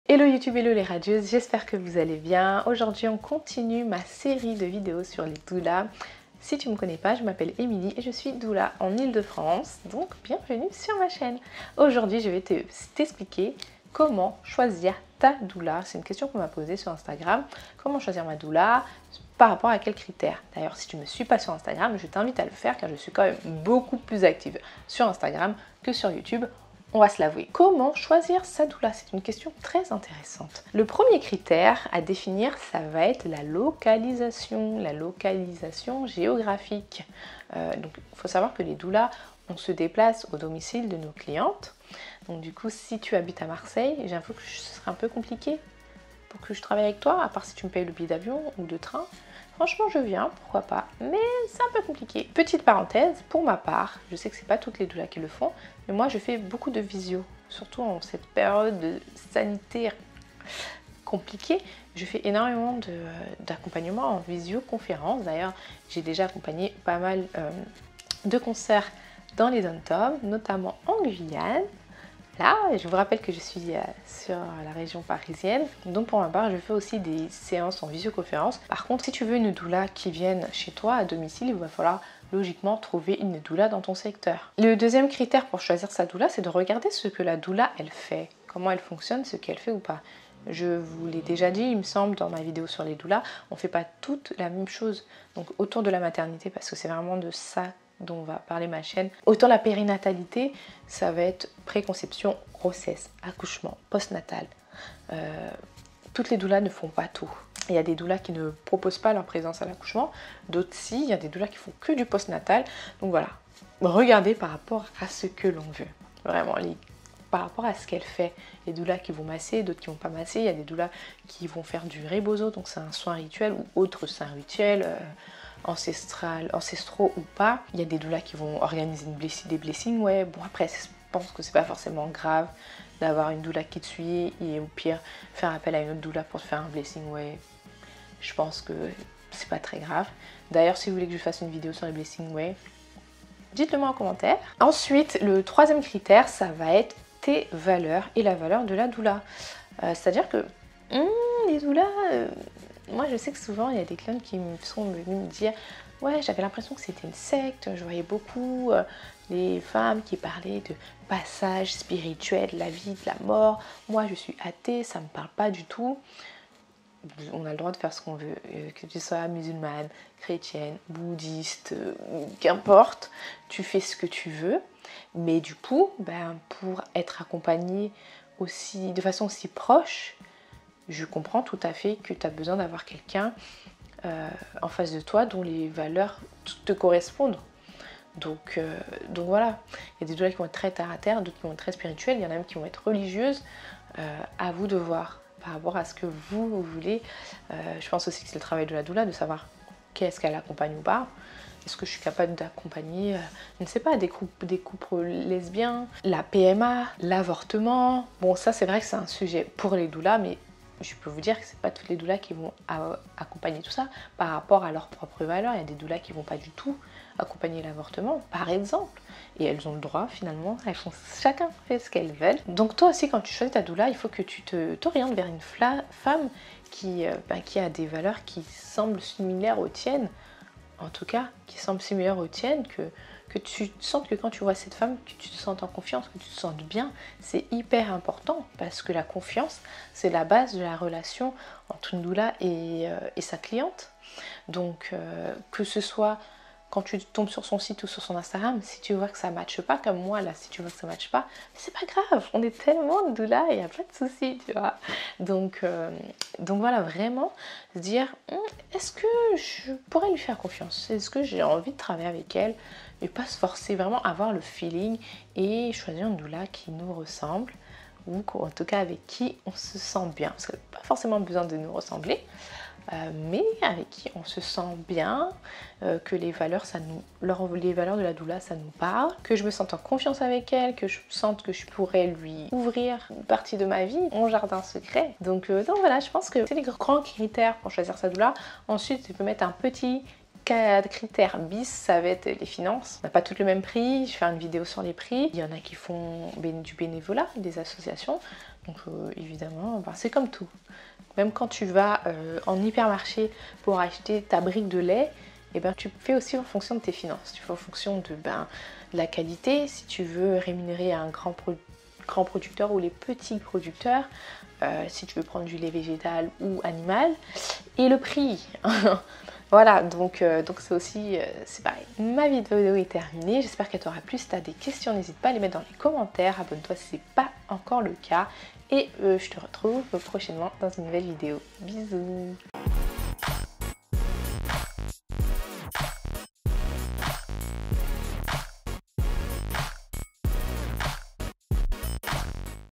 Hello YouTube, hello les radieuses, j'espère que vous allez bien. Aujourd'hui on continue ma série de vidéos sur les doulas. Si tu ne me connais pas, je m'appelle Émilie et je suis doula en Ile-de-France, donc bienvenue sur ma chaîne. Aujourd'hui je vais t'expliquer comment choisir ta doula. C'est une question qu'on m'a posée sur Instagram. Comment choisir ma doula, par rapport à quels critères? D'ailleurs, si tu ne me suis pas sur Instagram, je t'invite à le faire car je suis quand même beaucoup plus active sur Instagram que sur YouTube. On va se l'avouer. Comment choisir sa doula? C'est une question très intéressante. Le premier critère à définir, ça va être la localisation géographique. Donc, il faut savoir que les doulas, on se déplace au domicile de nos clientes. Donc, du coup, si tu habites à Marseille, j'avoue que ce serait un peu compliqué pour que je travaille avec toi, à part si tu me payes le billet d'avion ou de train. Franchement, je viens, pourquoi pas, mais c'est un peu compliqué. Petite parenthèse, pour ma part, je sais que c'est pas toutes les doulas qui le font, mais moi je fais beaucoup de visio, surtout en cette période sanitaire compliquée. Je fais énormément d'accompagnement en visioconférence. D'ailleurs, j'ai déjà accompagné pas mal de concerts dans les dom-toms, notamment en Guyane. Là, je vous rappelle que je suis sur la région parisienne, donc pour ma part, je fais aussi des séances en visioconférence. Par contre, si tu veux une doula qui vienne chez toi à domicile, il va falloir logiquement trouver une doula dans ton secteur. Le deuxième critère pour choisir sa doula, c'est de regarder ce que la doula, elle fait, comment elle fonctionne, ce qu'elle fait ou pas. Je vous l'ai déjà dit, il me semble, dans ma vidéo sur les doulas, on ne fait pas toutes la même chose. Donc autour de la maternité, parce que c'est vraiment de ça dont va parler ma chaîne. Autant la périnatalité, ça va être préconception, grossesse, accouchement, postnatal. Toutes les doulas ne font pas tout. Il y a des doulas qui ne proposent pas leur présence à l'accouchement, d'autres si, il y a des doulas qui font que du postnatal. Donc voilà, regardez par rapport à ce que l'on veut. Vraiment, par rapport à ce qu'elle fait. Il y a des doulas qui vont masser, d'autres qui vont pas masser. Il y a des doulas qui vont faire du rebozo, donc c'est un soin rituel ou autre soin rituel. Ancestraux ou pas. Il y a des doulas qui vont organiser des blessings, ouais. Bon, après, je pense que c'est pas forcément grave d'avoir une doula qui te suit et au pire faire appel à une autre doula pour te faire un blessing, ouais. Je pense que c'est pas très grave. D'ailleurs, si vous voulez que je fasse une vidéo sur les blessings, ouais, dites-le moi en commentaire. Ensuite, le troisième critère, ça va être tes valeurs et la valeur de la doula. C'est-à-dire que les doulas, moi je sais que souvent il y a des clients qui sont venus me dire ouais, j'avais l'impression que c'était une secte, je voyais beaucoup les femmes qui parlaient de passage spirituel, de la vie, de la mort. Moi je suis athée, ça me parle pas du tout. On a le droit de faire ce qu'on veut, que tu sois musulmane, chrétienne, bouddhiste, qu'importe, tu fais ce que tu veux. Mais du coup, pour être accompagnée aussi, de façon aussi proche, je comprends tout à fait que tu as besoin d'avoir quelqu'un en face de toi dont les valeurs te correspondent. Donc voilà, il y a des doulas qui vont être très terre à terre, d'autres qui vont être très spirituelles, il y en a même qui vont être religieuses. À vous de voir par rapport à ce que vous voulez. Je pense aussi que c'est le travail de la doula de savoir qu'est-ce qu'elle accompagne ou pas. Est-ce que je suis capable d'accompagner, je ne sais pas, des couples lesbiens, la PMA, l'avortement. Bon, ça c'est vrai que c'est un sujet pour les doulas, mais je peux vous dire que c'est pas toutes les doulas qui vont accompagner tout ça par rapport à leurs propres valeurs. Il y a des doulas qui vont pas du tout accompagner l'avortement, par exemple. Et elles ont le droit, finalement, chacun fait ce qu'elles veulent. Donc toi aussi, quand tu choisis ta doula, il faut que tu t'orientes vers une femme qui a des valeurs qui semblent similaires aux tiennes. En tout cas, qui semblent similaires aux tiennes, que tu sentes que quand tu vois cette femme, que tu te sentes en confiance, que tu te sentes bien, c'est hyper important parce que la confiance, c'est la base de la relation entre une doula et sa cliente. Donc, que ce soit quand tu tombes sur son site ou sur son Instagram, si tu vois que ça ne matche pas, comme moi là, si tu vois que ça ne matche pas, c'est pas grave, on est tellement de doula, il n'y a pas de souci, tu vois. Donc voilà, vraiment se dire, est-ce que je pourrais lui faire confiance? Est-ce que j'ai envie de travailler avec elle? Et pas se forcer, vraiment avoir le feeling et choisir une doula qui nous ressemble ou en tout cas avec qui on se sent bien. Parce que pas forcément besoin de nous ressembler, mais avec qui on se sent bien, que les valeurs, les valeurs de la doula, ça nous parle, que je me sente en confiance avec elle, que je sente que je pourrais lui ouvrir une partie de ma vie, mon jardin secret. Donc voilà, je pense que c'est les grands critères pour choisir sa doula. Ensuite, tu peux mettre un petit critère bis, ça va être les finances. On n'a pas toutes le même prix, je vais faire une vidéo sur les prix. Il y en a qui font du bénévolat, des associations. Donc évidemment, c'est comme tout. Même quand tu vas en hypermarché pour acheter ta brique de lait, et tu fais aussi en fonction de tes finances. Tu fais en fonction de la qualité, si tu veux rémunérer un grand producteur ou les petits producteurs, si tu veux prendre du lait végétal ou animal, et le prix. Voilà, donc c'est aussi, c'est pareil. Ma vidéo est terminée, j'espère qu'elle t'aura plu. Si tu as des questions, n'hésite pas à les mettre dans les commentaires. Abonne-toi si ce n'est pas encore le cas. Et je te retrouve prochainement dans une nouvelle vidéo. Bisous!